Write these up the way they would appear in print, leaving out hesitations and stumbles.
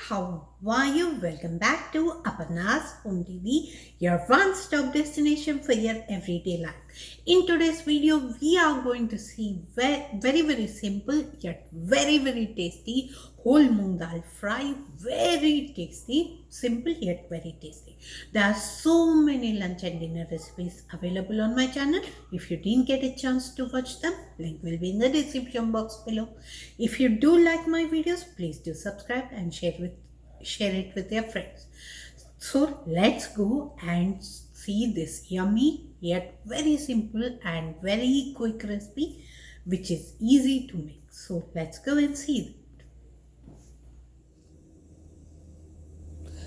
How are you? Welcome back to Aparna's Home TV, your one-stop destination for your everyday life. In today's video, we are going to see very simple yet very tasty whole moong dal fry. Very tasty, simple yet very tasty. There are so many lunch and dinner recipes available on my channel. If you didn't get a chance to watch them, link will be in the description box below. If you do like my videos, please do subscribe and share it with your friends. So let's go and see this yummy yet very simple and very quick recipe which is easy to make. So let's go and see it.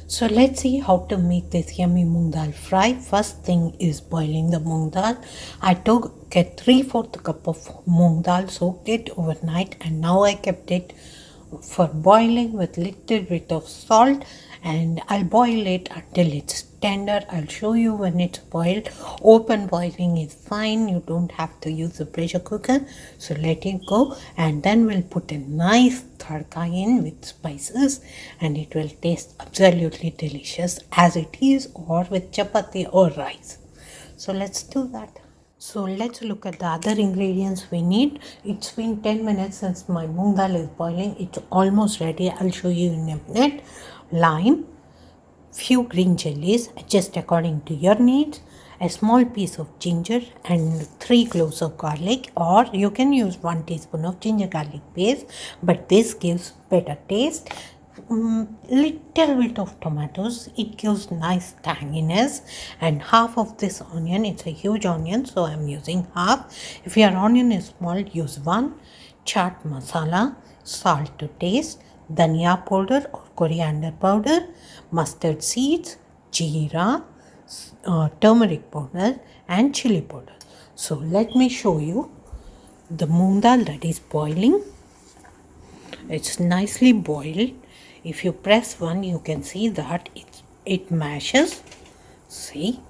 So let's see how to make this yummy moong dal fry. First thing is boiling the moong dal. I took a 3/4 cup of moong dal, soaked it overnight, and now I kept it for boiling with little bit of salt, and I'll boil it until it's tender. I'll show you when it's boiled. Open boiling is fine, you don't have to use a pressure cooker, so let it go, and then we'll put a nice tadka in with spices, and it will taste absolutely delicious as it is, or with chapati or rice. So let's do that. So let's look at the other ingredients we need. It's been 10 minutes since my moong dal is boiling. It's almost ready. I'll show you in a minute. Lime, few green chilies, just according to your needs, a small piece of ginger and 3 cloves of garlic, or you can use 1 teaspoon of ginger garlic paste, but this gives better taste. Little bit of tomatoes, it gives nice tanginess, and half of this onion. It's a huge onion, so I'm using half. If your onion is small, use 1. Chaat masala, salt to taste, dhania powder or coriander powder, mustard seeds, jeera, turmeric powder, and chili powder. So let me show you the moong dal that is boiling. It's nicely boiled. If you press one, you can see that it mashes. See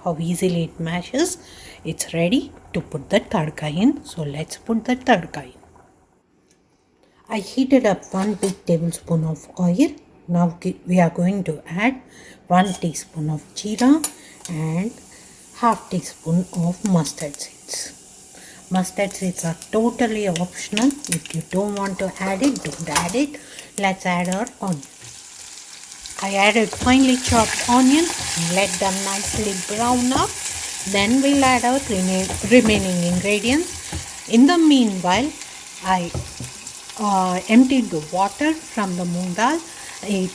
how easily it mashes. It's ready to put the tadka in. So let's put the tadka in. I heated up 1 big tablespoon of oil. Now we are going to add 1 teaspoon of jeera and half teaspoon of mustard seeds. Mustard seeds are totally optional. If you don't want to add it, don't add it. Let's add our onion. I added finely chopped onion and let them nicely brown up. Then we'll add our remaining ingredients. In the meanwhile, I emptied the water from the moong dal.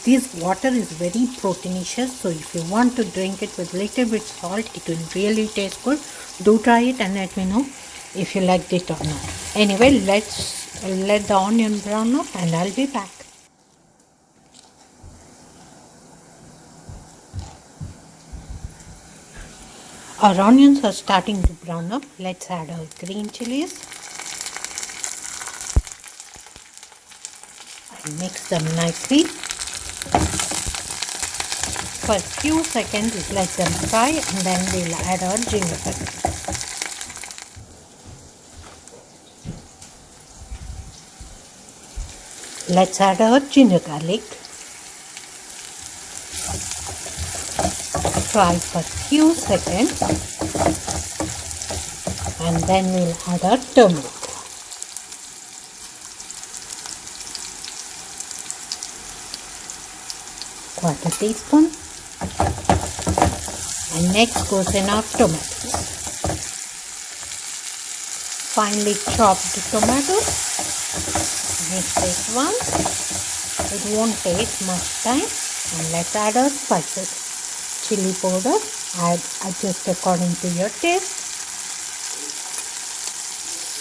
This water is very proteinous, so if you want to drink it with little bit salt, it will really taste good. Do try it and let me know if you liked it or not. Anyway, let's let the onion brown up and I'll be back. Our onions are starting to brown up. Let's add our green chilies and mix them nicely. For a few seconds, let them fry, and then we'll add our ginger garlic. Let's add our ginger garlic. Fry for a few seconds, and then we'll add our turmeric. Quarter teaspoon, and next goes in our tomatoes. Finely chopped tomatoes. Mix it once. It won't take much time. And let's add our spices. Chili powder, adjust according to your taste.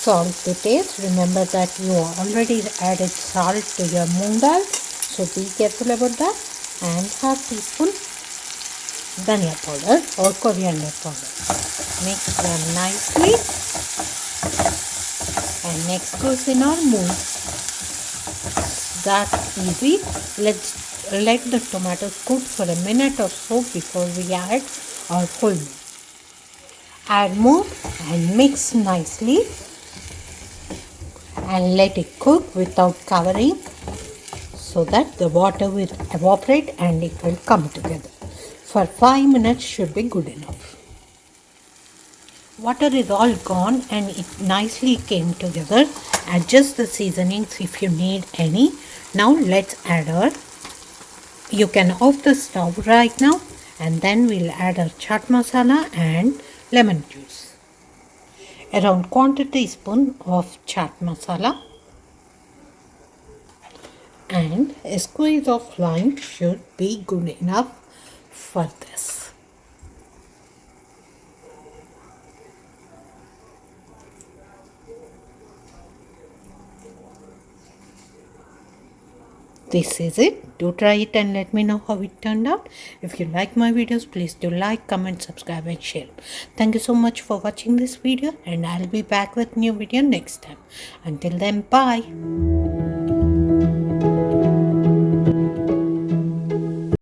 Salt to taste. Remember that you already added salt to your moong dal, so be careful about that. And half teaspoon dhania powder or coriander powder. Mix them nicely. And next goes in our moong. That easy. Let's let the tomatoes cook for a minute or so before we add our whole meat. Add more and mix nicely and let it cook without covering. So so that the water will evaporate and it will come together. For 5 minutes should be good enough. Water is all gone and it nicely came together. Adjust the seasonings if you need any. Now let's add our, you can off the stove right now, and then we'll add our chaat masala and lemon juice. Around 1/4 teaspoon of chaat masala and a squeeze of lime should be good enough for this. This is it. Do try it and let me know how it turned out. If you like my videos, please do like, comment, subscribe and share. Thank you so much for watching this video, and I'll be back with new video next time. Until then, bye.